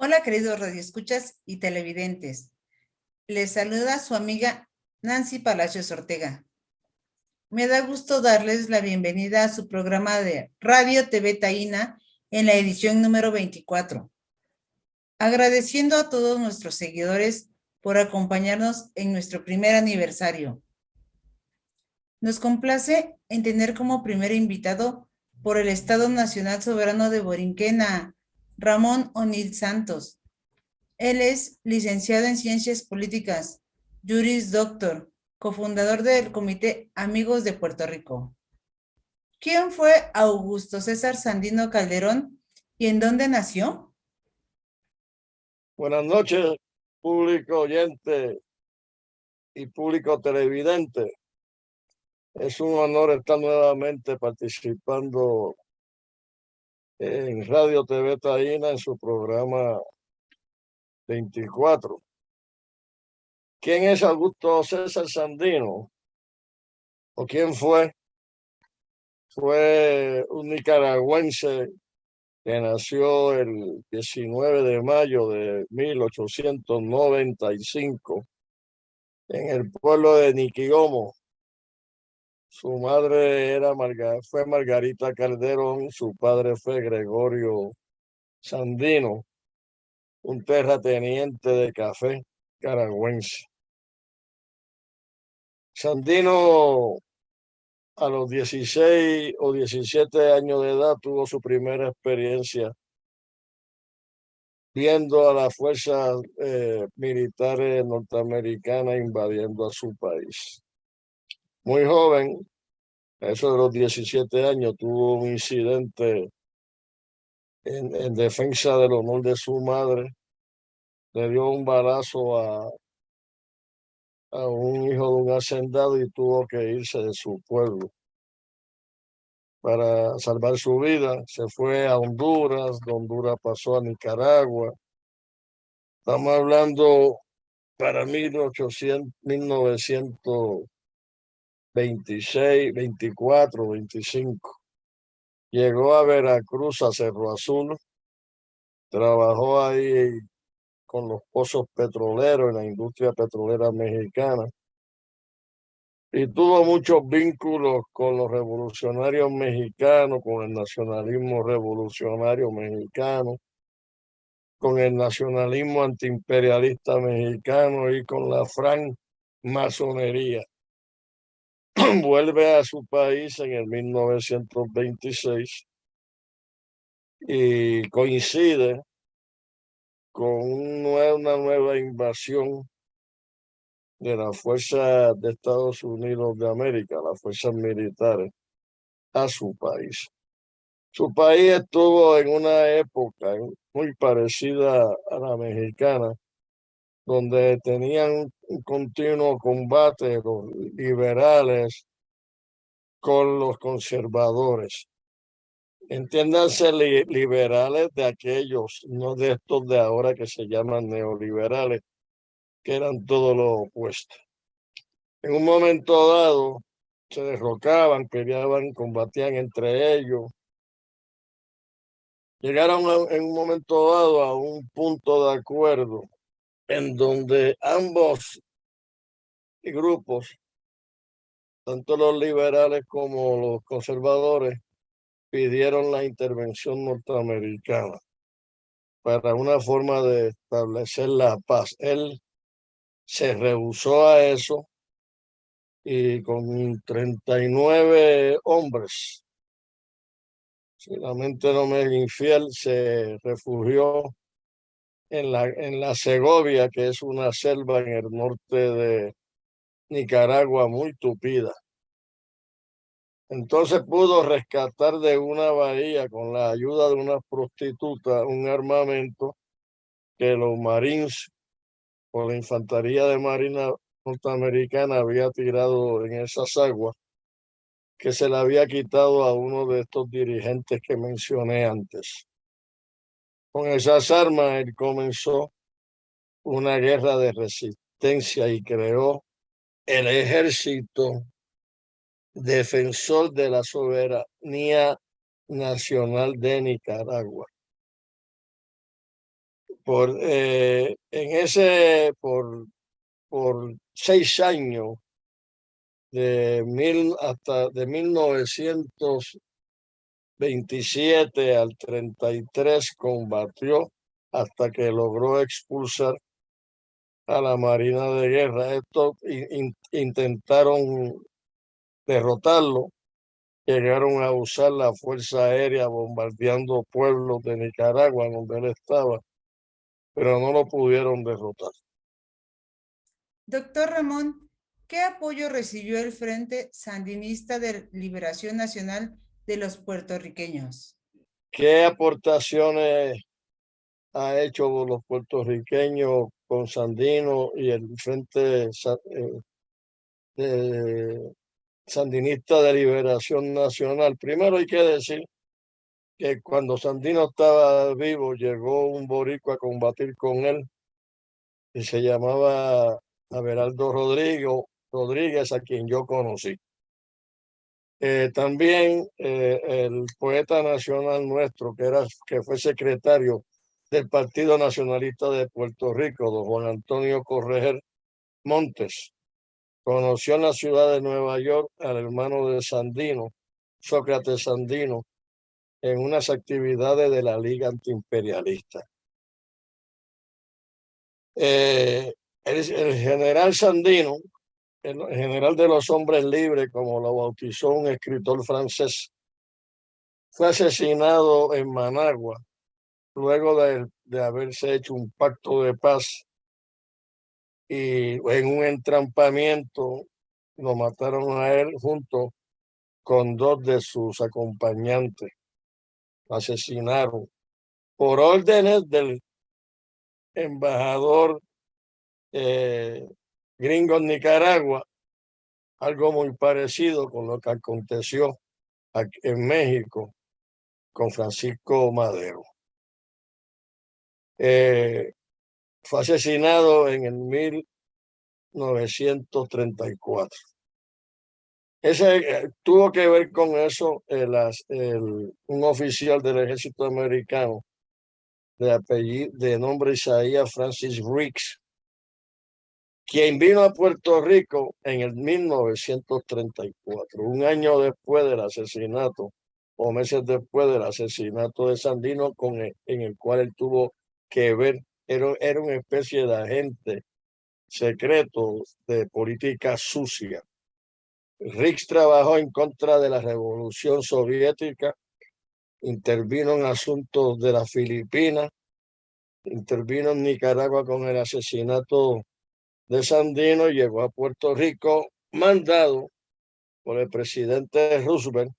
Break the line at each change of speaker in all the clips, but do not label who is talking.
Hola, queridos radioescuchas y televidentes. Les saluda su amiga Nancy Palacios Ortega. Me da gusto darles la bienvenida a su programa de Radio TV Taína en la edición número 24. Agradeciendo a todos nuestros seguidores por acompañarnos en nuestro primer aniversario. Nos complace en tener como primer invitado por el Estado Nacional Soberano de Borinquena, Ramón O'Neill Santos. Él es licenciado en Ciencias Políticas, Juris Doctor, cofundador del Comité Amigos de Puerto Rico. ¿Quién fue Augusto César Sandino Calderón y en dónde nació?
Buenas noches, público oyente y público televidente. Es un honor estar nuevamente participando en Radio TV Taína en su programa 24. ¿Quién es Augusto César Sandino? ¿O quién fue? Fue un nicaragüense que nació el 19 de mayo de 1895 en el pueblo de Niquiomo. Su madre fue Margarita Calderón, su padre fue Gregorio Sandino, un terrateniente de café caragüense. Sandino, a los 16 o 17 años de edad, tuvo su primera experiencia viendo a las fuerzas militares norteamericanas invadiendo a su país. Muy joven, a eso de los 17 años, tuvo un incidente en defensa del honor de su madre. Le dio un balazo a un hijo de un hacendado y tuvo que irse de su pueblo para salvar su vida. Se fue a Honduras, de Honduras pasó a Nicaragua. Estamos hablando para 1926, 24, 25. Llegó a Veracruz, a Cerro Azul. Trabajó ahí con los pozos petroleros en la industria petrolera mexicana. Y tuvo muchos vínculos con los revolucionarios mexicanos, con el nacionalismo revolucionario mexicano, con el nacionalismo antiimperialista mexicano y con la francmasonería. Vuelve a su país en el 1926 y coincide con una nueva invasión de las fuerzas de Estados Unidos de América, las fuerzas militares, a su país. Su país estuvo en una época muy parecida a la mexicana, donde tenían un continuo combate los liberales con los conservadores. Entiéndanse liberales de aquellos, no de estos de ahora que se llaman neoliberales, que eran todo lo opuesto. En un momento dado se derrocaban, peleaban, combatían entre ellos. Llegaron en un momento dado a un punto de acuerdo en donde ambos grupos, tanto los liberales como los conservadores, pidieron la intervención norteamericana para una forma de establecer la paz. Él se rehusó a eso y con 39 hombres, si la mente no me es infiel, se refugió en la Segovia, que es una selva en el norte de Nicaragua muy tupida. Entonces pudo rescatar de una bahía con la ayuda de una prostituta un armamento que los Marines o la Infantería de Marina norteamericana había tirado en esas aguas, que se le había quitado a uno de estos dirigentes que mencioné antes. Con esas armas él comenzó una guerra de resistencia y creó el Ejército Defensor de la Soberanía Nacional de Nicaragua. por 6 años, de 1927 al 33, combatió hasta que logró expulsar a la Marina de Guerra. Estos intentaron derrotarlo, llegaron a usar la Fuerza Aérea bombardeando pueblos de Nicaragua donde él estaba, pero no lo pudieron derrotar.
Doctor Ramón, ¿qué apoyo recibió el Frente Sandinista de Liberación Nacional de los puertorriqueños?
¿Qué aportaciones ha hecho los puertorriqueños con Sandino y el Frente Sandinista de Liberación Nacional? Primero hay que decir que cuando Sandino estaba vivo llegó un boricua a combatir con él y se llamaba Abelardo Rodríguez, a quien yo conocí. También el poeta nacional nuestro, que fue secretario del Partido Nacionalista de Puerto Rico, don Juan Antonio Correger Montes, conoció en la ciudad de Nueva York al hermano de Sandino, Sócrates Sandino, en unas actividades de la Liga Antiimperialista. El general Sandino, el general de los hombres libres, como lo bautizó un escritor francés, fue asesinado en Managua luego de haberse hecho un pacto de paz, y en un entrampamiento lo mataron a él junto con 2 de sus acompañantes. Lo asesinaron por órdenes del embajador gringo en Nicaragua, algo muy parecido con lo que aconteció aquí en México con Francisco Madero. Fue asesinado en el 1934. Tuvo que ver con eso un oficial del ejército americano de nombre Isaías Francis Riggs, quien vino a Puerto Rico en el 1934, un año después del asesinato, o meses después del asesinato de Sandino, en el cual él tuvo que ver. Era una especie de agente secreto de política sucia. Riggs trabajó en contra de la Revolución Soviética, intervino en asuntos de las Filipinas, intervino en Nicaragua con el asesinato de Sandino y llegó a Puerto Rico mandado por el presidente Roosevelt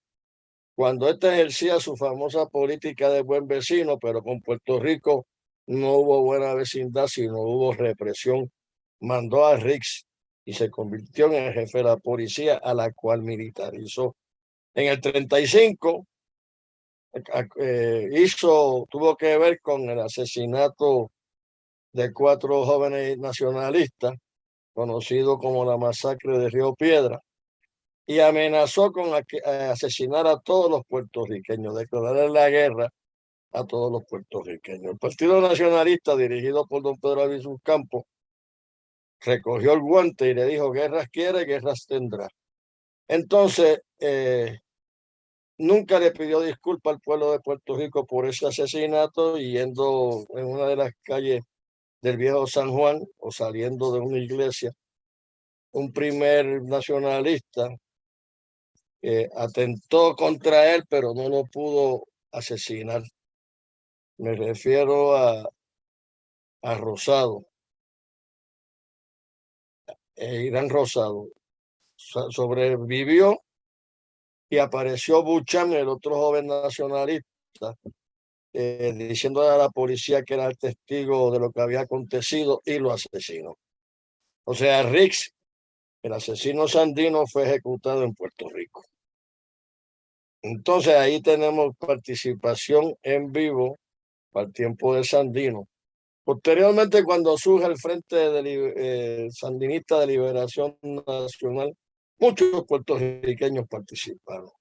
cuando éste ejercía su famosa política de buen vecino, pero con Puerto Rico no hubo buena vecindad, sino hubo represión. Mandó a Riggs y se convirtió en el jefe de la policía, a la cual militarizó. En el 35 tuvo que ver con el asesinato de 4 jóvenes nacionalistas, conocido como la masacre de Río Piedra, y amenazó con asesinar a todos los puertorriqueños, declarar la guerra a todos los puertorriqueños. El Partido Nacionalista, dirigido por don Pedro Albizu Campos, recogió el guante y le dijo: guerras quiere, guerras tendrá. Entonces, nunca le pidió disculpas al pueblo de Puerto Rico por ese asesinato, y yendo en una de las calles del viejo San Juan o saliendo de una iglesia, un primer nacionalista atentó contra él, pero no lo pudo asesinar. Me refiero a Rosado, Irán Rosado. Sobrevivió y apareció Buchan, el otro joven nacionalista, diciendo a la policía que era el testigo de lo que había acontecido, y lo asesinó. O sea, Riggs, el asesino sandino, fue ejecutado en Puerto Rico. Entonces ahí tenemos participación en vivo para el tiempo de Sandino. Posteriormente, cuando surge el Frente Sandinista de Liberación Nacional, muchos puertorriqueños participaron.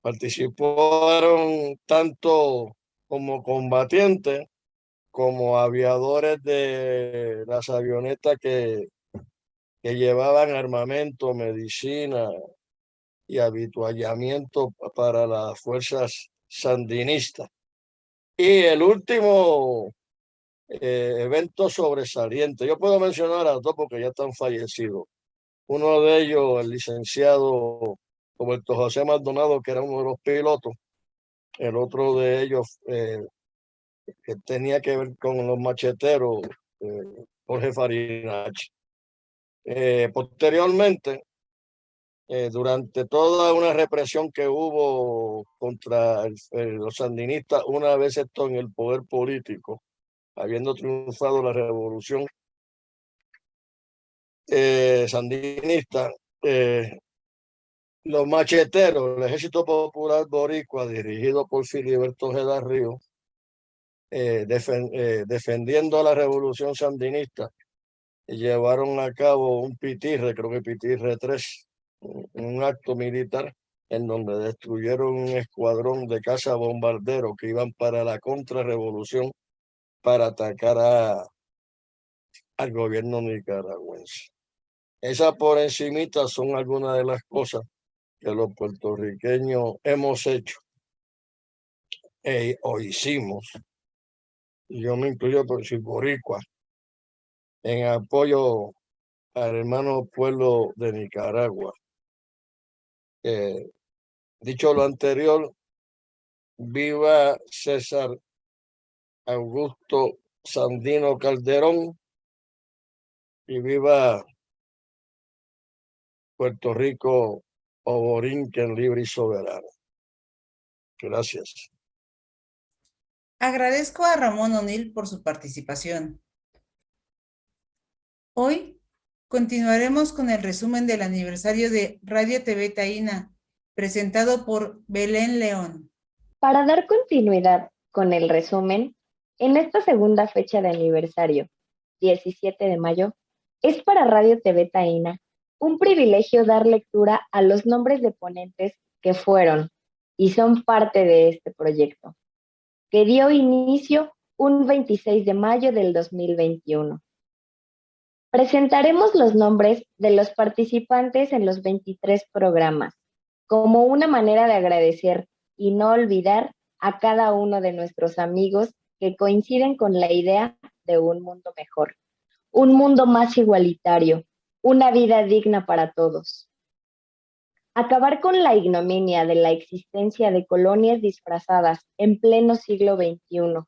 Participaron tanto como combatientes como aviadores de las avionetas que llevaban armamento, medicina y habituallamiento para las fuerzas sandinistas. Y el último evento sobresaliente, yo puedo mencionar a dos porque ya están fallecidos. Uno de ellos, el licenciado Roberto José Maldonado, que era uno de los pilotos. El otro de ellos, que tenía que ver con los macheteros, Jorge Farinach. Posteriormente, durante toda una represión que hubo contra los sandinistas, una vez esto en el poder político, habiendo triunfado la revolución sandinista, los macheteros, el Ejército Popular Boricua, dirigido por Filiberto Ojeda Ríos, defendiendo la revolución sandinista, llevaron a cabo un pitirre, creo que pitirre 3, un acto militar en donde destruyeron un escuadrón de caza bombarderos que iban para la contrarrevolución para atacar al gobierno nicaragüense. Esas por encimita son algunas de las cosas que los puertorriqueños hemos hecho o hicimos, y yo me incluyo por si boricua, en apoyo al hermano pueblo de Nicaragua. Dicho lo anterior, viva César Augusto Sandino Calderón y viva Puerto Rico o Borinquen libre y soberano. Gracias.
Agradezco a Ramón O'Neill por su participación. Hoy continuaremos con el resumen del aniversario de Radio TV Taína, presentado por Belén León.
Para dar continuidad con el resumen, en esta segunda fecha de aniversario, 17 de mayo, es para Radio TV Taína un privilegio dar lectura a los nombres de ponentes que fueron y son parte de este proyecto, que dio inicio un 26 de mayo del 2021. Presentaremos los nombres de los participantes en los 23 programas, como una manera de agradecer y no olvidar a cada uno de nuestros amigos que coinciden con la idea de un mundo mejor, un mundo más igualitario, una vida digna para todos. Acabar con la ignominia de la existencia de colonias disfrazadas en pleno siglo XXI,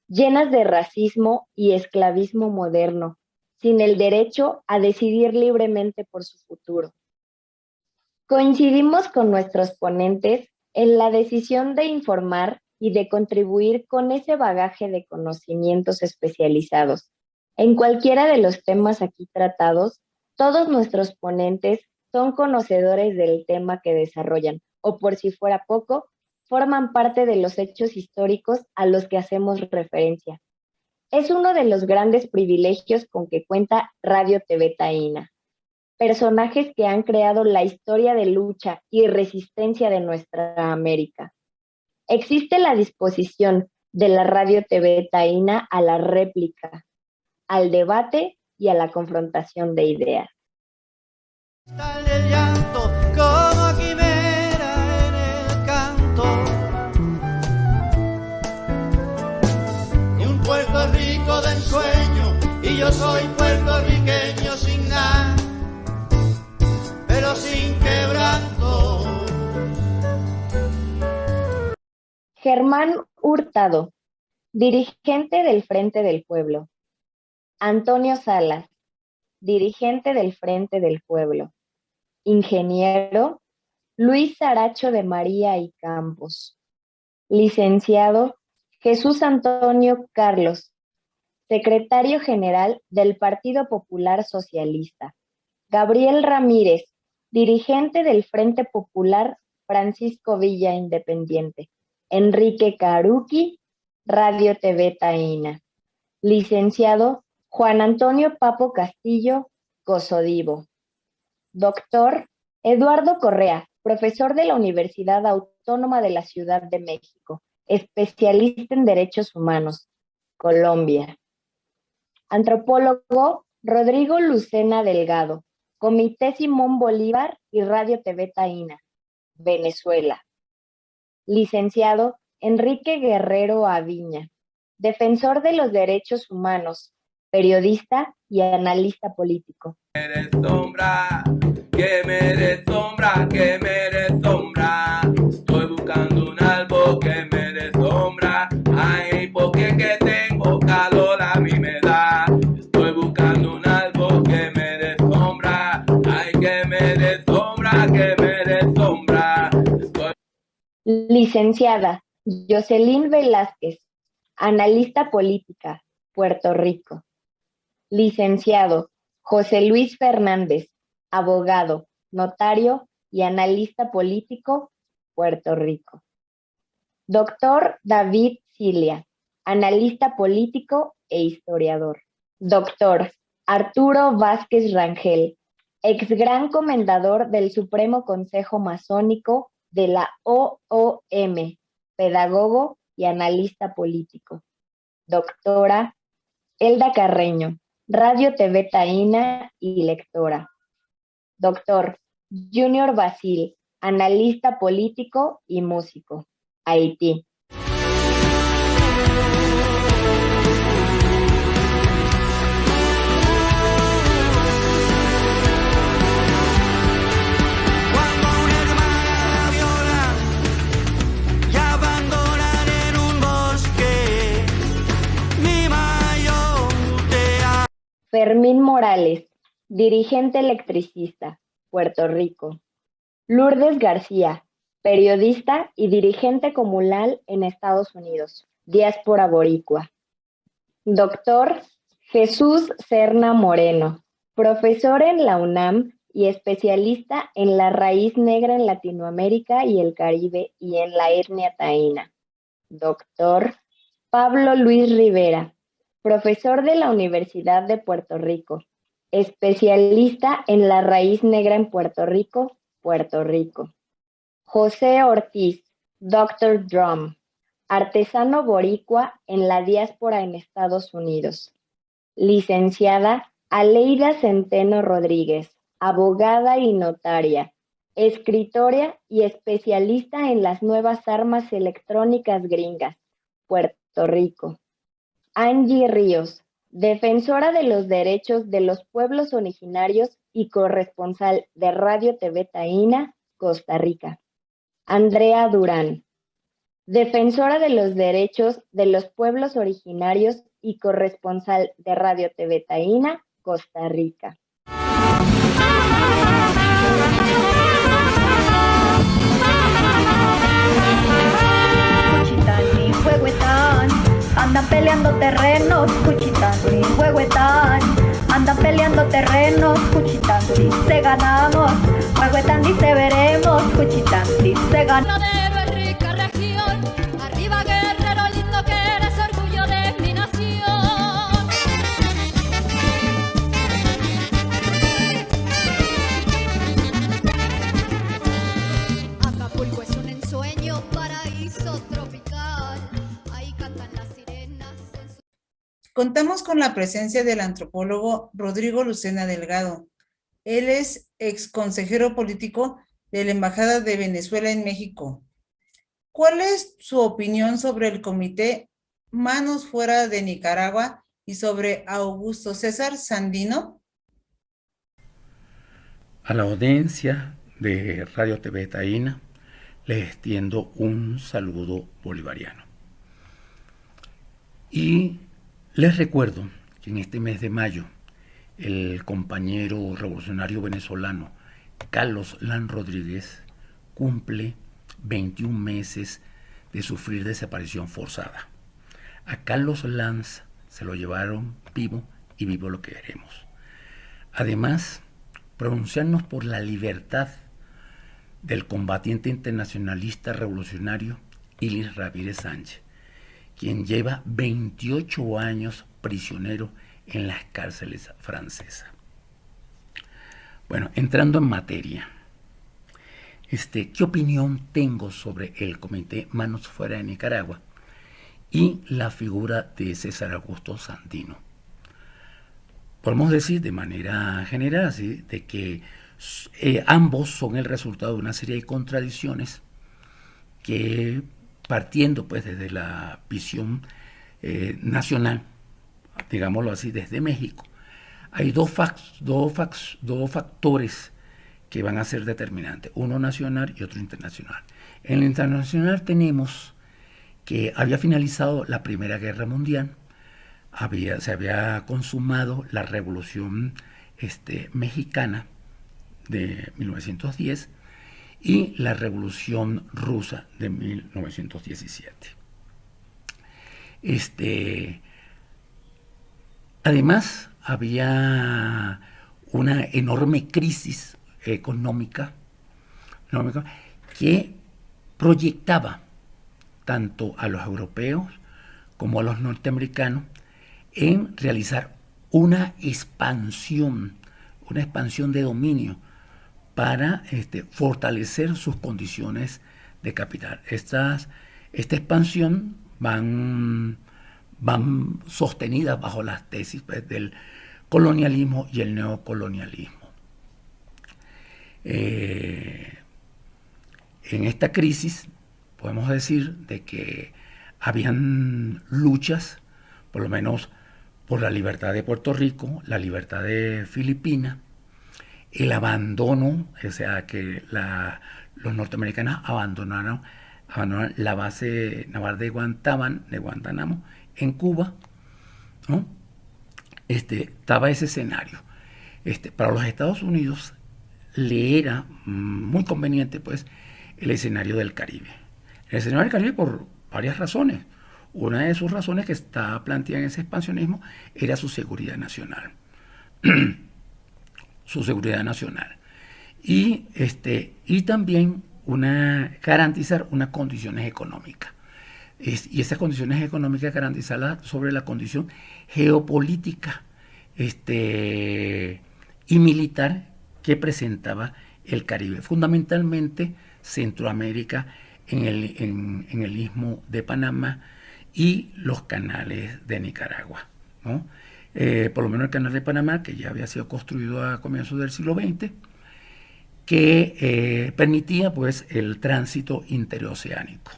llenas de racismo y esclavismo moderno, sin el derecho a decidir libremente por su futuro. Coincidimos con nuestros ponentes en la decisión de informar y de contribuir con ese bagaje de conocimientos especializados. En cualquiera de los temas aquí tratados, todos nuestros ponentes son conocedores del tema que desarrollan, o por si fuera poco, forman parte de los hechos históricos a los que hacemos referencia. Es uno de los grandes privilegios con que cuenta Radio TV Taína. Personajes que han creado la historia de lucha y resistencia de nuestra América. Existe la disposición de la Radio TV Taína a la réplica, al debate y a la confrontación de ideas.
El llanto como quimera en el canto, y un Puerto Rico de ensueño, y yo soy puertorriqueño sin nada, pero sin quebranto.
Germán Hurtado, dirigente del Frente del Pueblo. Antonio Salas, dirigente del Frente del Pueblo. Ingeniero Luis Saracho de María y Campos. Licenciado Jesús Antonio Carlos, secretario general del Partido Popular Socialista. Gabriel Ramírez, dirigente del Frente Popular Francisco Villa Independiente. Enrique Caruqui, Radio TV Taína. Licenciado Juan Antonio Papo Castillo, Cosodivo. Doctor Eduardo Correa, profesor de la Universidad Autónoma de la Ciudad de México, especialista en Derechos Humanos. Colombia. Antropólogo Rodrigo Lucena Delgado, Comité Simón Bolívar y Radio TV Taína, Venezuela. Licenciado Enrique Guerrero Aviña, defensor de los derechos humanos, periodista y analista político.
Sombra, que me dé sombra, que me dé sombra. Estoy buscando un árbol que me dé sombra. Ay, porque es que tengo calor a mí me da. Estoy buscando un árbol que me dé sombra. Ay, que me dé sombra, que me dé sombra.
Licenciada Jocelyn Velázquez, analista política, Puerto Rico. Licenciado José Luis Fernández, abogado, notario y analista político, Puerto Rico. Doctor David Cilia, analista político e historiador. Doctor Arturo Vázquez Rangel, ex gran comendador del Supremo Consejo Masónico de la OOM, pedagogo y analista político. Doctora Elda Carreño, Radio TV Taína y lectora. Doctor Junior Basil, analista político y músico, Haití. Fermín Morales, dirigente electricista, Puerto Rico. Lourdes García, periodista y dirigente comunal en Estados Unidos, diáspora boricua. Doctor Jesús Serna Moreno, profesor en la UNAM y especialista en la raíz negra en Latinoamérica y el Caribe y en la etnia taína. Doctor Pablo Luis Rivera, profesor de la Universidad de Puerto Rico, especialista en la raíz negra en Puerto Rico, Puerto Rico. José Ortiz, Dr. Drum, artesano boricua en la diáspora en Estados Unidos. Licenciada Aleida Centeno Rodríguez, abogada y notaria, escritora y especialista en las nuevas armas electrónicas gringas, Puerto Rico. Angie Ríos, defensora de los derechos de los pueblos originarios y corresponsal de Radio TV Taína, Costa Rica. Andrea Durán, defensora de los derechos de los pueblos originarios y corresponsal de Radio TV Taína, Costa Rica.
Cuchitán y Huehuetán andan peleando terrenos, Cuchitán y Huehuetán andan peleando terrenos, Cuchitán dice ganamos, Huehuetán dice veremos, Cuchitán dice ganamos.
Rica región, arriba guerrero lindo que eres orgullo de mi nación. Acapulco es un ensueño, paraíso tropical, ahí cantan las sirenas.
Contamos con la presencia del antropólogo Rodrigo Lucena Delgado. Él es ex consejero político de la Embajada de Venezuela en México. ¿Cuál es su opinión sobre el comité Manos Fuera de Nicaragua y sobre Augusto César Sandino?
A la audiencia de Radio TV Taína les extiendo un saludo bolivariano. Y les recuerdo que en este mes de mayo el compañero revolucionario venezolano Carlos Lanz Rodríguez cumple 21 meses de sufrir desaparición forzada. A Carlos Lanz se lo llevaron vivo y vivo lo queremos. Además, pronunciarnos por la libertad del combatiente internacionalista revolucionario Ilis Ramírez Sánchez, quien lleva 28 años prisionero en las cárceles francesas. Bueno, entrando en materia, ¿qué opinión tengo sobre el Comité Manos Fuera de Nicaragua y la figura de César Augusto Sandino. Podemos decir de manera general, ¿sí?, de que ambos son el resultado de una serie de contradicciones que, partiendo pues desde la visión nacional, digámoslo así, desde México, hay dos factores que van a ser determinantes, uno nacional y otro internacional. En el internacional tenemos que había finalizado la Primera Guerra Mundial, se había consumado la Revolución Mexicana de 1910 y la Revolución Rusa de 1917. Además, había una enorme crisis económica que proyectaba tanto a los europeos como a los norteamericanos en realizar una expansión de dominio para fortalecer sus condiciones de capital. Esta expansión van sostenidas bajo las tesis pues, del colonialismo y el neocolonialismo. En esta crisis podemos decir de que habían luchas, por lo menos por la libertad de Puerto Rico, la libertad de Filipinas, el abandono, o sea, que los norteamericanos abandonaron la base naval de Guantánamo en Cuba, ¿no? Estaba ese escenario. Para los Estados Unidos le era muy conveniente pues el escenario del Caribe. El escenario del Caribe por varias razones. Una de sus razones que está planteada en ese expansionismo era su seguridad nacional. Su seguridad nacional. Y también garantizar unas condiciones económicas. Y esas condiciones económicas garantizarlas sobre la condición geopolítica y militar que presentaba el Caribe, fundamentalmente Centroamérica en el Istmo de Panamá y los canales de Nicaragua, ¿no? Por lo menos el canal de Panamá, que ya había sido construido a comienzos del siglo XX, que permitía pues el tránsito interoceánico.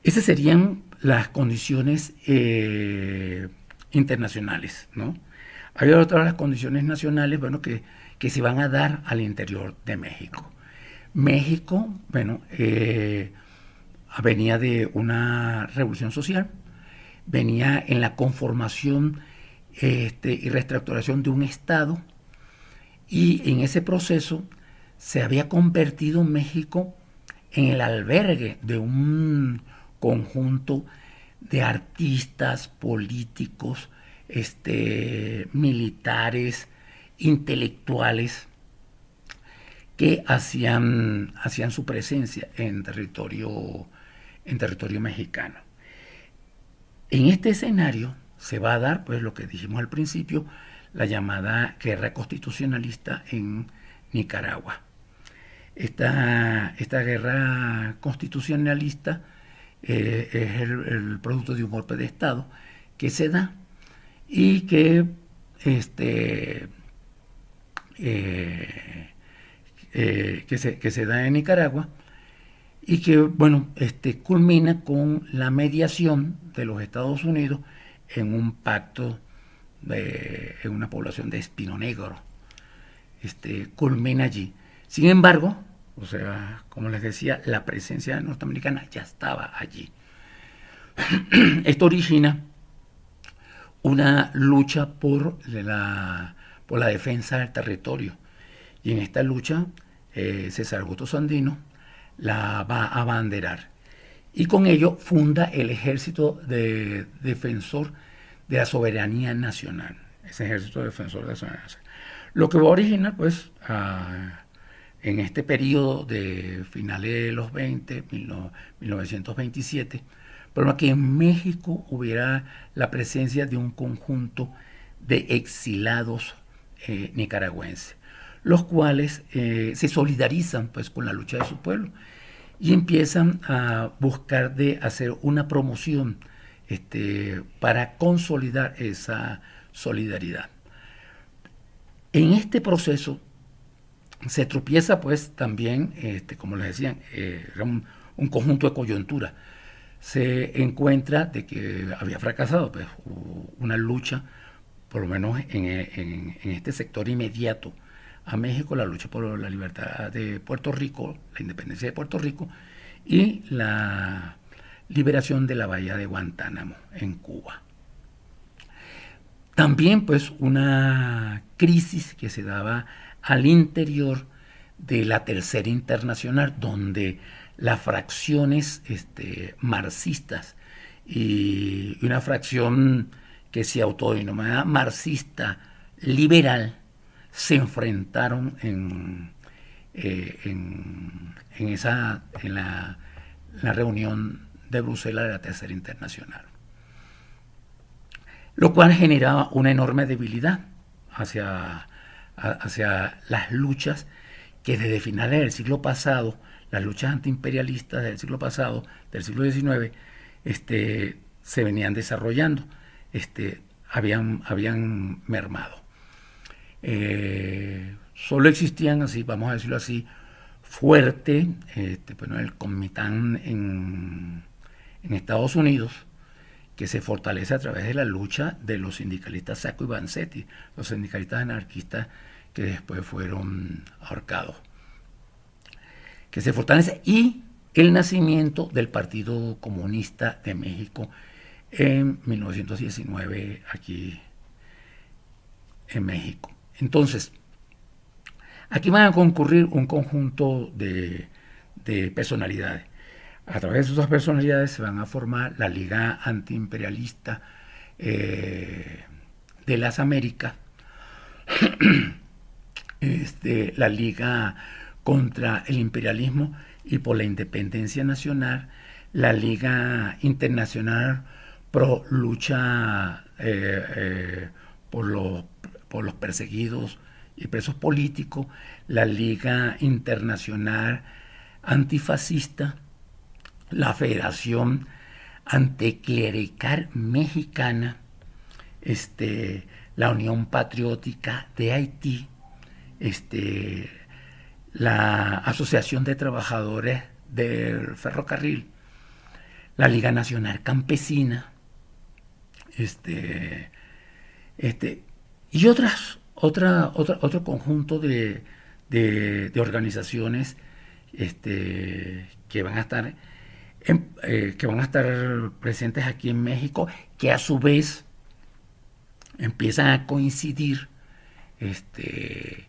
Esas serían las condiciones internacionales, ¿no? Hay otras condiciones nacionales, bueno, que se van a dar al interior de México. México, bueno, venía de una revolución social, venía en la conformación y reestructuración de un Estado, y en ese proceso se había convertido México en el albergue de un conjunto de artistas, políticos, militares, intelectuales, que hacían su presencia en territorio mexicano. En este escenario se va a dar, pues, lo que dijimos al principio, la llamada guerra constitucionalista en Nicaragua. Esta guerra constitucionalista es el producto de un golpe de Estado que se da y que se da en Nicaragua y que, bueno, culmina con la mediación de los Estados Unidos en un pacto en una población de Espino Negro. Culmina allí. Sin embargo, o sea, como les decía, la presencia norteamericana ya estaba allí. Esto origina una lucha por la defensa del territorio. Y en esta lucha, César Augusto Sandino la va a abanderar. Y con ello funda el Ejército Defensor de la Soberanía Nacional. Ese Ejército Defensor de la Soberanía Nacional. Lo que va a originar, pues, en este periodo de finales de los 20, 1927, pero que en México hubiera la presencia de un conjunto de exilados nicaragüenses, los cuales se solidarizan pues con la lucha de su pueblo y empiezan a buscar de hacer una promoción para consolidar esa solidaridad. En este proceso se tropieza pues también, como les decían, era un conjunto de coyunturas. Se encuentra de que había fracasado pues, una lucha, por lo menos en este sector inmediato a México, la lucha por la libertad de Puerto Rico, la independencia de Puerto Rico y la liberación de la bahía de Guantánamo en Cuba. También pues una crisis que se daba al interior de la Tercera Internacional, donde las fracciones marxistas y una fracción que se autodenominaba marxista liberal se enfrentaron en la reunión de Bruselas de la Tercera Internacional, lo cual generaba una enorme debilidad hacia las luchas que desde finales del siglo pasado, las luchas antiimperialistas del siglo pasado, del siglo XIX, se venían desarrollando, habían mermado. Solo existían, así, vamos a decirlo así, fuerte, el Comintán en Estados Unidos, que se fortalece a través de la lucha de los sindicalistas Sacco y Vanzetti, los sindicalistas anarquistas que después fueron ahorcados, que se fortalece, y el nacimiento del Partido Comunista de México en 1919 aquí en México. Entonces, aquí van a concurrir un conjunto de personalidades. A través de esas personalidades se van a formar la Liga Antiimperialista de las Américas, la Liga contra el Imperialismo y por la Independencia Nacional, la Liga Internacional pro lucha por los perseguidos y presos políticos, la Liga Internacional Antifascista, la Federación Anticlerical Mexicana, la Unión Patriótica de Haití, la Asociación de Trabajadores del Ferrocarril, la Liga Nacional Campesina, y otro conjunto de organizaciones que van a estar presentes aquí en México, que a su vez empiezan a coincidir que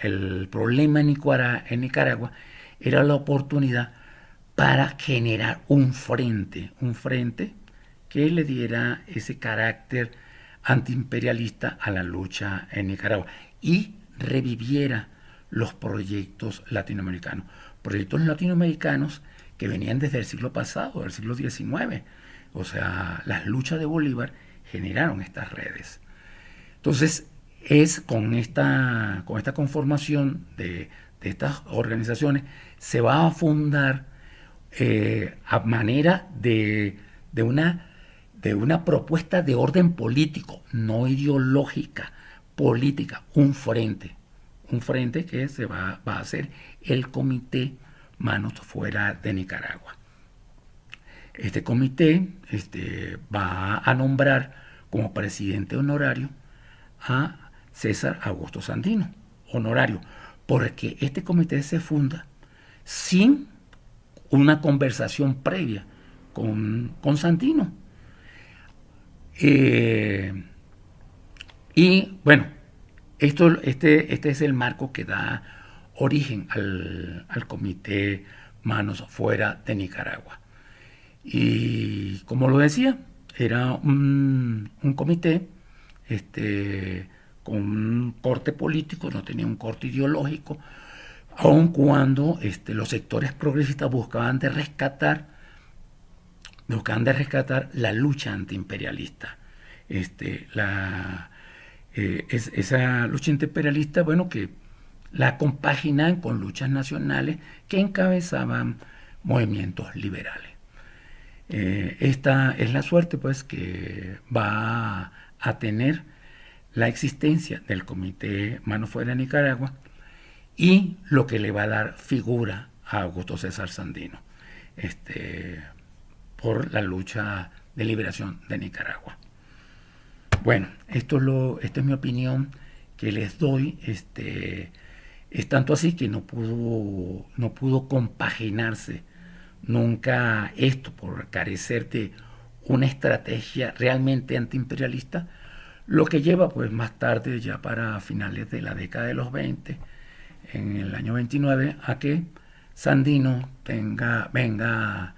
el problema en Nicaragua era la oportunidad para generar un frente que le diera ese carácter antiimperialista a la lucha en Nicaragua y reviviera los proyectos latinoamericanos que venían desde el siglo pasado, del siglo XIX. O sea, las luchas de Bolívar generaron estas redes. Entonces, es con esta conformación de estas organizaciones se va a fundar a manera de una propuesta de orden político, no ideológica, política, un frente que se va a hacer el Comité Manos Fuera de Nicaragua. Este comité va a nombrar como presidente honorario a César Augusto Sandino, honorario, porque este comité se funda sin una conversación previa con Sandino. Y bueno, este es el marco que da origen al Comité Manos Fuera de Nicaragua. Y como lo decía, era un comité con un corte político, no tenía un corte ideológico, aun cuando los sectores progresistas buscaban de rescatar la lucha antiimperialista. Esa lucha antiimperialista, bueno, que la compaginan con luchas nacionales que encabezaban movimientos liberales. Esta es la suerte, pues, que va a tener la existencia del Comité Manos Fuera de Nicaragua y lo que le va a dar figura a Augusto César Sandino por la lucha de liberación de Nicaragua. Bueno, esta es mi opinión que les doy. Es tanto así que no pudo compaginarse nunca esto por carecer de una estrategia realmente antiimperialista, lo que lleva pues más tarde, ya para finales de la década de los 20, en el año 29, a que Sandino venga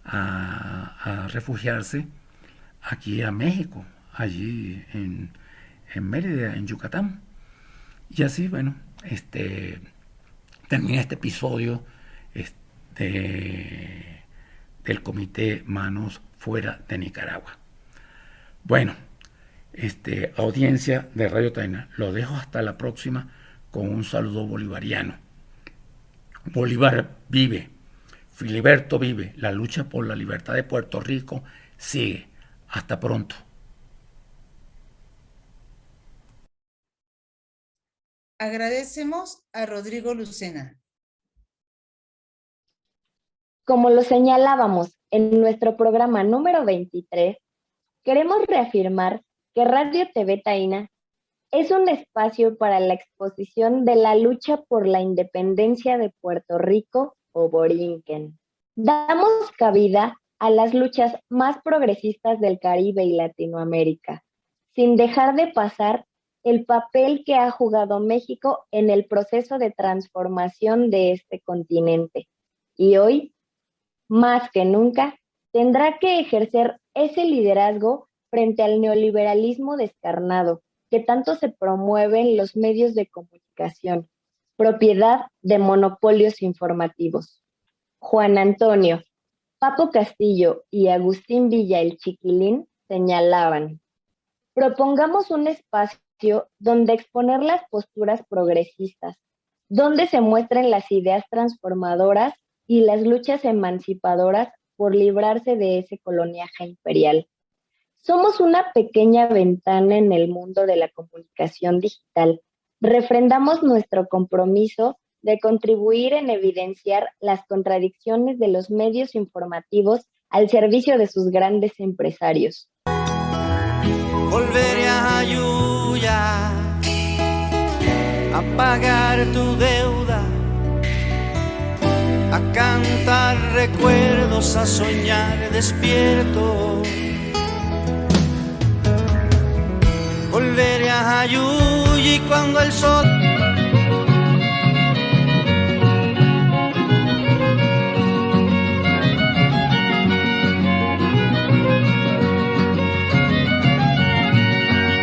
a refugiarse aquí a México, allí en Mérida, en Yucatán. Y así, bueno, termina este episodio del Comité Manos Fuera de Nicaragua. Bueno, audiencia de Radio Taina, lo dejo hasta la próxima con un saludo bolivariano. Bolívar vive, Filiberto vive, la lucha por la libertad de Puerto Rico sigue. Hasta pronto.
Agradecemos a Rodrigo Lucena.
Como lo señalábamos en nuestro programa número 23, queremos reafirmar que Radio TV Taina es un espacio para la exposición de la lucha por la independencia de Puerto Rico o Borinquen. Damos cabida a las luchas más progresistas del Caribe y Latinoamérica, sin dejar de pasar el papel que ha jugado México en el proceso de transformación de este continente. Y hoy, más que nunca, tendrá que ejercer ese liderazgo frente al neoliberalismo descarnado que tanto se promueve en los medios de comunicación, propiedad de monopolios informativos. Juan Antonio, Papo Castillo y Agustín Villa el Chiquilín señalaban: propongamos un espacio donde exponer las posturas progresistas, donde se muestren las ideas transformadoras y las luchas emancipadoras por librarse de ese coloniaje imperial. Somos una pequeña ventana en el mundo de la comunicación digital. Refrendamos nuestro compromiso de contribuir en evidenciar las contradicciones de los medios informativos al servicio de sus grandes empresarios.
Volveré a Jayuya a pagar tu deuda, a cantar recuerdos, a soñar despierto. Volveré a Jayuya y cuando el sol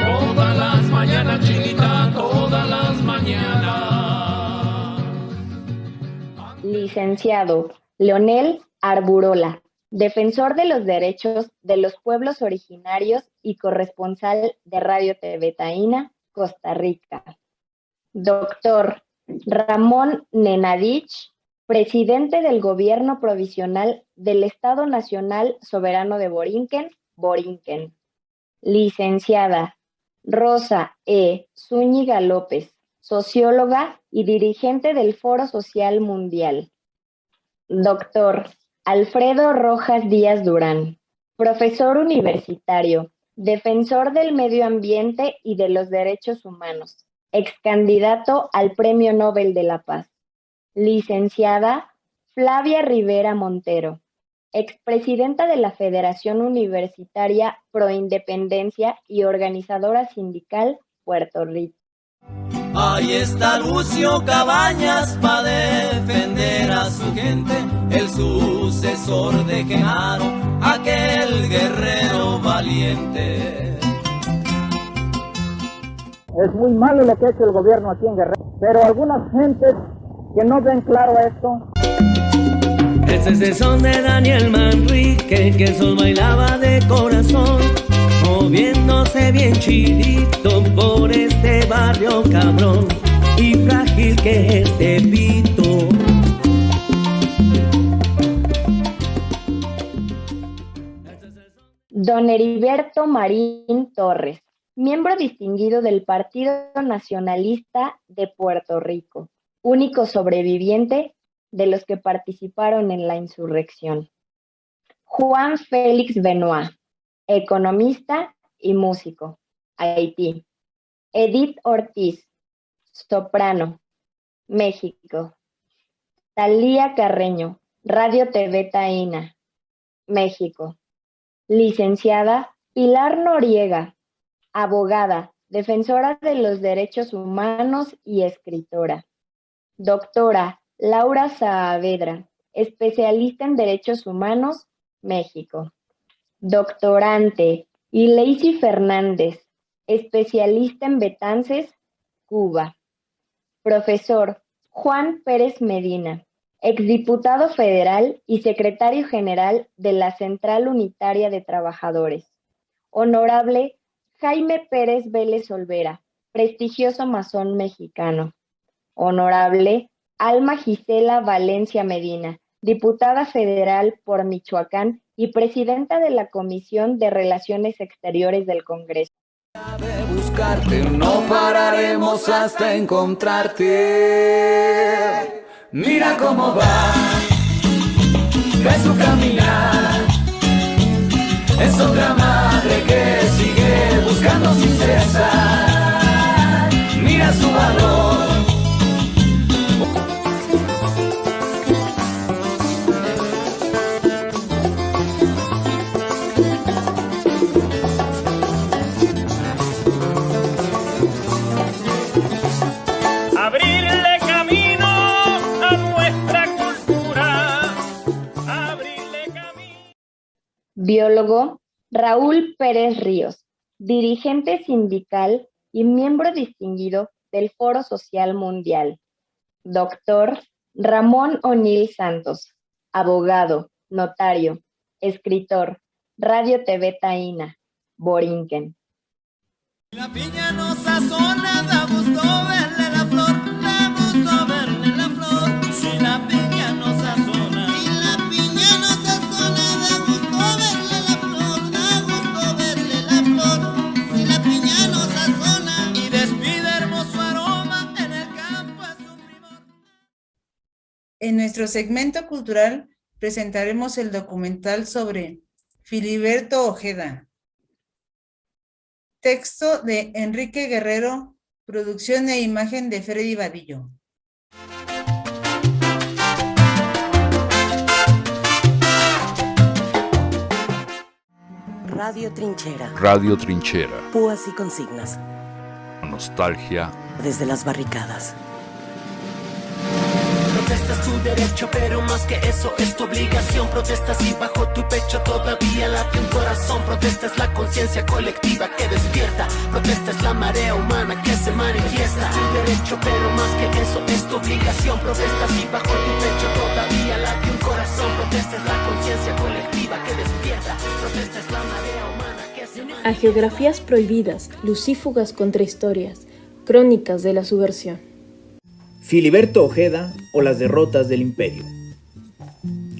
todas las mañanas, Chinita, todas las mañanas.
Licenciado Leonel Arburola, defensor de los derechos de los pueblos originarios y corresponsal de Radio TV Taina, Costa Rica. Doctor Ramón Nenadich, presidente del Gobierno Provisional del Estado Nacional Soberano de Borinquen, Borinquen. Licenciada Rosa E. Zúñiga López, socióloga y dirigente del Foro Social Mundial. Doctor Alfredo Rojas Díaz Durán, profesor universitario, defensor del medio ambiente y de los derechos humanos, excandidato al Premio Nobel de la Paz. Licenciada Flavia Rivera Montero, expresidenta de la Federación Universitaria Pro Independencia y organizadora sindical Puerto Rico.
ahí está Lucio Cabañas para defender a su gente, el sucesor de Genaro, aquel guerrero valiente.
Es muy malo lo que ha hecho el gobierno aquí en Guerrero, pero algunas gentes que no ven claro esto.
Ese es el son de Daniel Manrique, que el sol bailaba de corazón, moviéndose bien chidito por este barrio cabrón. y frágil que este pito.
Don Heriberto Marín Torres, miembro distinguido del Partido Nacionalista de Puerto Rico, único sobreviviente de los que participaron en la insurrección. Juan Félix Benoit, economista y músico, Haití. Edith Ortiz, soprano, México. Talía Carreño, Radio TV Taína, México. Licenciada Pilar Noriega, abogada, defensora de los derechos humanos y escritora. Doctora Laura Saavedra, especialista en derechos humanos, México. Doctorante Ileisi Fernández, especialista en Betances, Cuba. Profesor Juan Pérez Medina, exdiputado federal y secretario general de la Central Unitaria de Trabajadores. Honorable Jaime Pérez Vélez Olvera, prestigioso masón mexicano. Honorable Alma Gisela Valencia Medina, diputada federal por Michoacán y presidenta de la Comisión de Relaciones Exteriores del Congreso.
De buscarte, no pararemos hasta encontrarte. Mira cómo va, ve su caminar. Es otra madre que sigue buscando sin cesar. Mira su valor.
Biólogo Raúl Pérez Ríos, dirigente sindical y miembro distinguido del Foro Social Mundial. Doctor Ramón O'Neill Santos, abogado, notario, escritor, Radio TV Taína, Borinquen.
La piña no sazona, da gusto verle la flor, da gusto verle la flor. Si la piña no sazona, si la piña no sazona, da gusto verle la flor, da gusto verle la flor. Si la piña no sazona y despide hermoso aroma, en el campo es un primor.
En nuestro segmento cultural presentaremos el documental sobre Filiberto Ojeda. Texto de Enrique Guerrero, producción e imagen de Freddy Vadillo.
Radio Trinchera.
Radio Trinchera.
Púas y consignas.
Nostalgia.
Desde las barricadas.
Protesta es tu derecho, pero más que eso es tu obligación. Protesta si bajo tu pecho todavía late un corazón. Protesta es la conciencia colectiva que despierta. Protesta es la marea humana que se manifiesta. Es tu derecho, pero más que eso es tu obligación. Protesta si bajo tu pecho todavía late un corazón. Protesta es la conciencia colectiva que despierta. Protesta es la marea humana que se manifiesta.
A geografías prohibidas, lucífugas contrahistorias, crónicas de la subversión.
Filiberto Ojeda o las derrotas del imperio.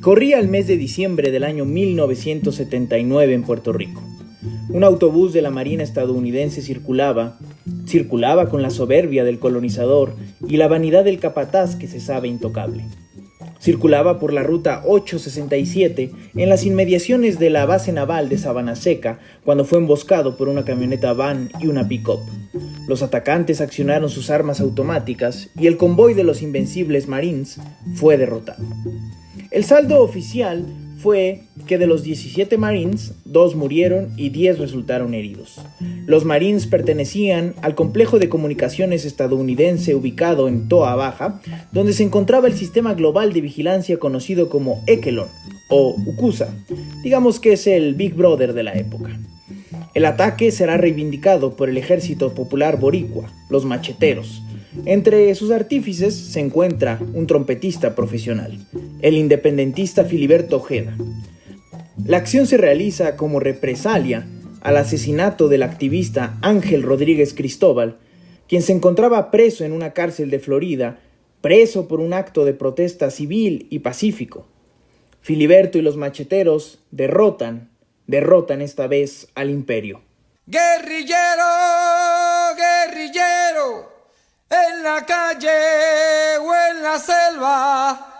Corría el mes de diciembre del año 1979 en Puerto Rico. Un autobús de la Marina estadounidense circulaba con la soberbia del colonizador y la vanidad del capataz que se sabe intocable. Circulaba por la ruta 867 en las inmediaciones de la base naval de Sabana Seca cuando fue emboscado por una camioneta van y una pick-up. Los atacantes accionaron sus armas automáticas y el convoy de los invencibles Marines fue derrotado. El saldo oficial fue que de los 17 Marines, 2 murieron y 10 resultaron heridos. Los Marines pertenecían al complejo de comunicaciones estadounidense ubicado en Toa Baja, donde se encontraba el sistema global de vigilancia conocido como Ekelon o UCUSA, digamos que es el Big Brother de la época. El ataque será reivindicado por el Ejército Popular Boricua, los macheteros. Entre sus artífices se encuentra un trompetista profesional, el independentista Filiberto Ojeda. La acción se realiza como represalia al asesinato del activista Ángel Rodríguez Cristóbal, quien se encontraba preso en una cárcel de Florida, preso por un acto de protesta civil y pacífico. Filiberto y los macheteros derrotan esta vez al imperio.
Guerrillero, guerrillero, en la calle o en la selva.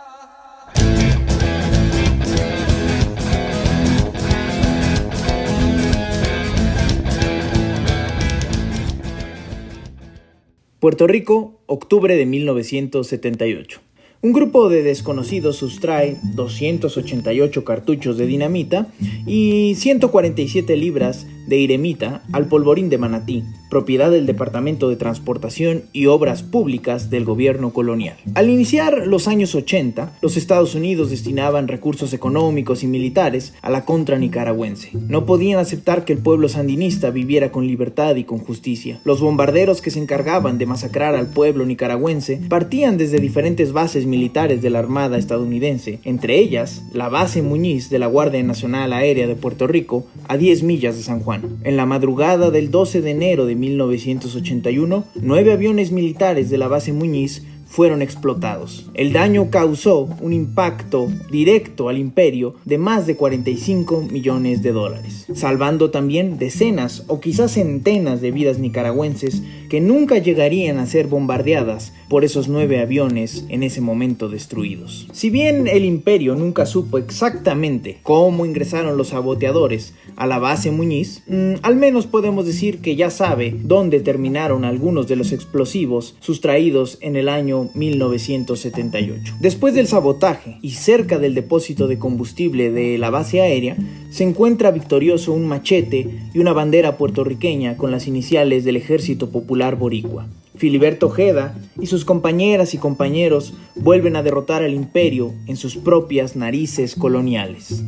Puerto Rico, octubre de 1978. Un grupo de desconocidos sustrae 288 cartuchos de dinamita y 147 libras de iremita al polvorín de Manatí, propiedad del Departamento de Transportación y Obras Públicas del gobierno colonial. Al iniciar los años 80, los Estados Unidos destinaban recursos económicos y militares a la contra nicaragüense. No podían aceptar que el pueblo sandinista viviera con libertad y con justicia. Los bombarderos que se encargaban de masacrar al pueblo nicaragüense partían desde diferentes bases militares de la Armada estadounidense, entre ellas la base Muñiz de la Guardia Nacional Aérea de Puerto Rico, a 10 millas de San Juan. En la madrugada del 12 de enero de 1981, 9 aviones militares de la base Muñiz fueron explotados. El daño causó un impacto directo al imperio de más de 45 millones de dólares, salvando también decenas o quizás centenas de vidas nicaragüenses que nunca llegarían a ser bombardeadas por esos 9 aviones en ese momento destruidos. Si bien el imperio nunca supo exactamente cómo ingresaron los saboteadores a la base Muñiz, al menos podemos decir que ya sabe dónde terminaron algunos de los explosivos sustraídos en el año 1978. Después del sabotaje y cerca del depósito de combustible de la base aérea, se encuentra victorioso un machete y una bandera puertorriqueña con las iniciales del Ejército Popular Boricua. Filiberto Ojeda y sus compañeras y compañeros vuelven a derrotar al imperio en sus propias narices coloniales.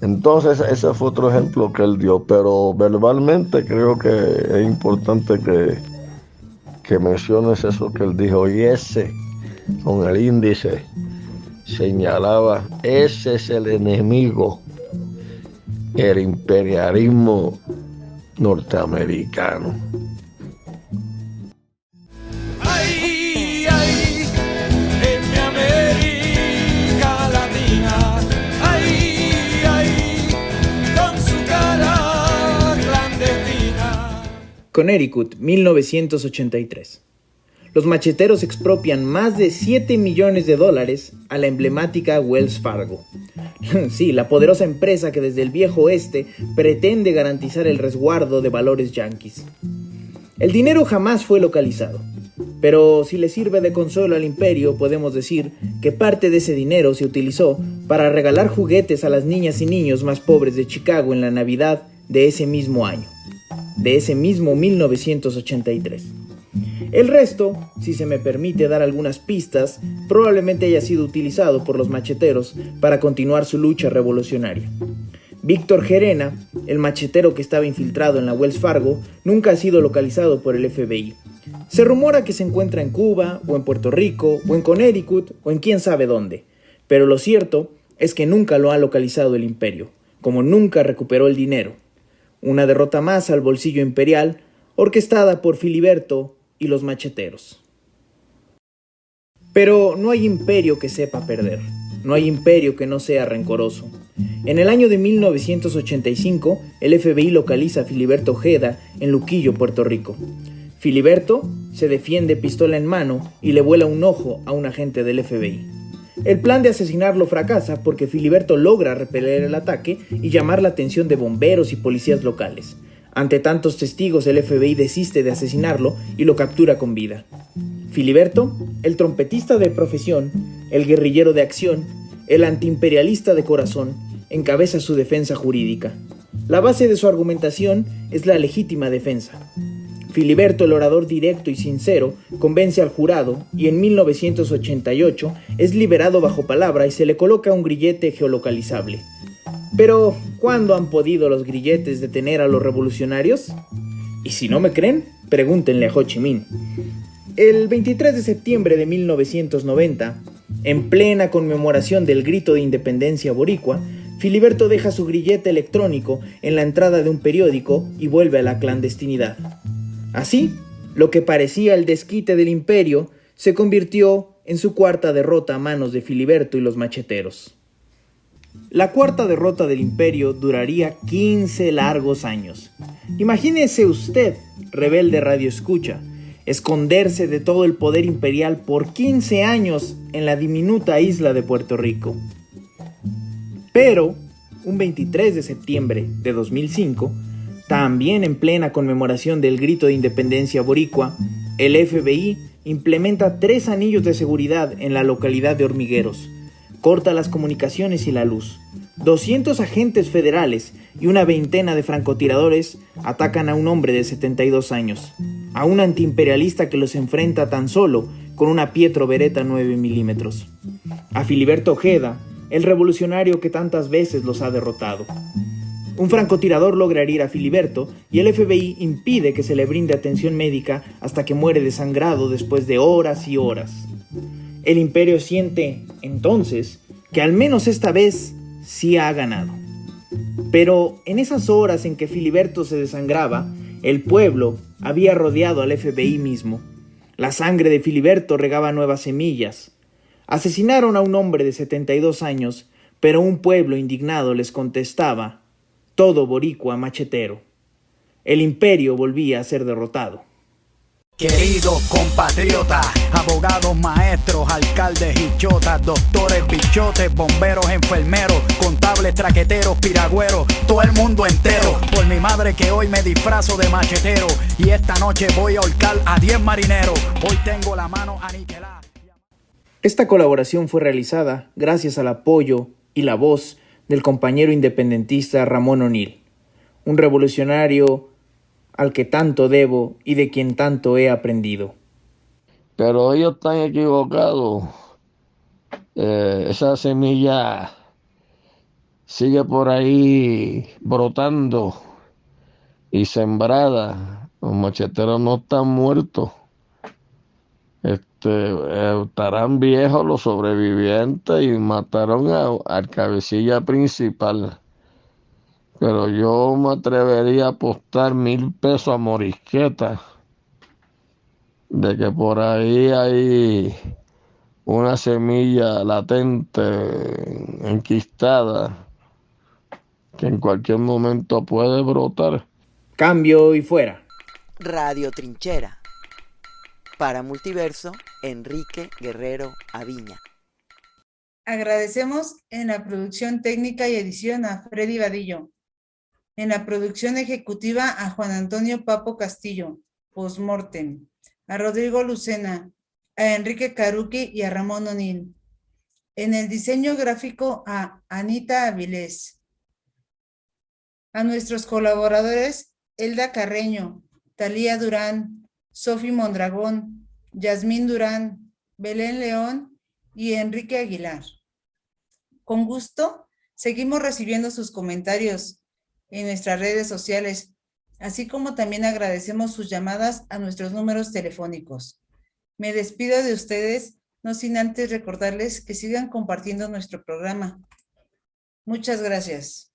Entonces ese fue otro ejemplo que él dio, pero verbalmente creo que es importante que menciones eso que él dijo, y ese con el índice señalaba, ese es el enemigo, el imperialismo norteamericano.
Ay, ay, en mi América Latina, ay, ay, con su cara clandestina.
Connecticut, 1983. Los macheteros expropian más de $7 millones a la emblemática Wells Fargo. Sí, la poderosa empresa que desde el viejo oeste pretende garantizar el resguardo de valores yanquis. El dinero jamás fue localizado, pero si le sirve de consuelo al imperio, podemos decir que parte de ese dinero se utilizó para regalar juguetes a las niñas y niños más pobres de Chicago en la Navidad de ese mismo año, de ese mismo 1983. El resto, si se me permite dar algunas pistas, probablemente haya sido utilizado por los macheteros para continuar su lucha revolucionaria. Víctor Gerena, el machetero que estaba infiltrado en la Wells Fargo, nunca ha sido localizado por el FBI. Se rumora que se encuentra en Cuba, o en Puerto Rico, o en Connecticut, o en quién sabe dónde. Pero lo cierto es que nunca lo ha localizado el imperio, como nunca recuperó el dinero. Una derrota más al bolsillo imperial, orquestada por Filiberto y los macheteros. Pero no hay imperio que sepa perder. No hay imperio que no sea rencoroso. En el año de 1985, el FBI localiza a Filiberto Ojeda en Luquillo, Puerto Rico. Filiberto se defiende pistola en mano y le vuela un ojo a un agente del FBI. El plan de asesinarlo fracasa porque Filiberto logra repeler el ataque y llamar la atención de bomberos y policías locales. Ante tantos testigos, el FBI desiste de asesinarlo y lo captura con vida. Filiberto, el trompetista de profesión, el guerrillero de acción, el antiimperialista de corazón, encabeza su defensa jurídica. La base de su argumentación es la legítima defensa. Filiberto, el orador directo y sincero, convence al jurado y en 1988 es liberado bajo palabra y se le coloca un grillete geolocalizable. Pero, ¿cuándo han podido los grilletes detener a los revolucionarios? Y si no me creen, pregúntenle a Ho Chi Minh. El 23 de septiembre de 1990, en plena conmemoración del grito de independencia boricua, Filiberto deja su grillete electrónico en la entrada de un periódico y vuelve a la clandestinidad. Así, Lo que parecía el desquite del imperio se convirtió en su cuarta derrota a manos de Filiberto y los macheteros. La cuarta derrota del imperio duraría 15 largos años. Imagínese usted, rebelde radioescucha, esconderse de todo el poder imperial por 15 años en la diminuta isla de Puerto Rico. Pero, un 23 de septiembre de 2005, también en plena conmemoración del grito de independencia boricua, el FBI implementa 3 anillos de seguridad en la localidad de Hormigueros, corta las comunicaciones y la luz. 200 agentes federales y una veintena de francotiradores atacan a un hombre de 72 años, a un antiimperialista que los enfrenta tan solo con una Pietro Beretta 9 milímetros, a Filiberto Ojeda, el revolucionario que tantas veces los ha derrotado. Un francotirador logra herir a Filiberto y el FBI impide que se le brinde atención médica hasta que muere desangrado después de horas y horas. El imperio siente, entonces, que al menos esta vez sí ha ganado. Pero en esas horas en que Filiberto se desangraba, el pueblo había rodeado al FBI mismo. La sangre de Filiberto regaba nuevas semillas. Asesinaron a un hombre de 72 años, pero un pueblo indignado les contestaba: todo boricua machetero. El imperio volvía a ser derrotado.
Queridos compatriotas, abogados, maestros, alcaldes y chotas, doctores, bichotes, bomberos, enfermeros, contables, traqueteros, piragüeros, todo el mundo entero, por mi madre que hoy me disfrazo de machetero y esta noche voy a ahorcar a 10 marineros, hoy tengo la mano aniquilada.
Esta colaboración fue realizada gracias al apoyo y la voz del compañero independentista Ramón O'Neill, un revolucionario al que tanto debo y de quien tanto he aprendido.
Pero ellos están equivocados. Esa semilla sigue por ahí brotando y sembrada. Los macheteros no están muertos. Estarán viejos los sobrevivientes y mataron al cabecilla principal. Pero yo me atrevería a apostar 1,000 pesos a Morisqueta de que por ahí hay una semilla latente, enquistada, que en cualquier momento puede brotar.
Cambio y fuera.
Radio Trinchera. Para Multiverso, Enrique Guerrero Aviña.
Agradecemos en la producción técnica y edición a Freddy Vadillo. En la producción ejecutiva a Juan Antonio Papo Castillo, postmortem, a Rodrigo Lucena, a Enrique Caruqui y a Ramón O'Neill. En el diseño gráfico a Anita Avilés. A nuestros colaboradores Elda Carreño, Talía Durán, Sofi Mondragón, Yasmín Durán, Belén León y Enrique Aguilar. Con gusto, seguimos recibiendo sus comentarios en nuestras redes sociales, así como también agradecemos sus llamadas a nuestros números telefónicos. Me despido de ustedes, no sin antes recordarles que sigan compartiendo nuestro programa. Muchas gracias.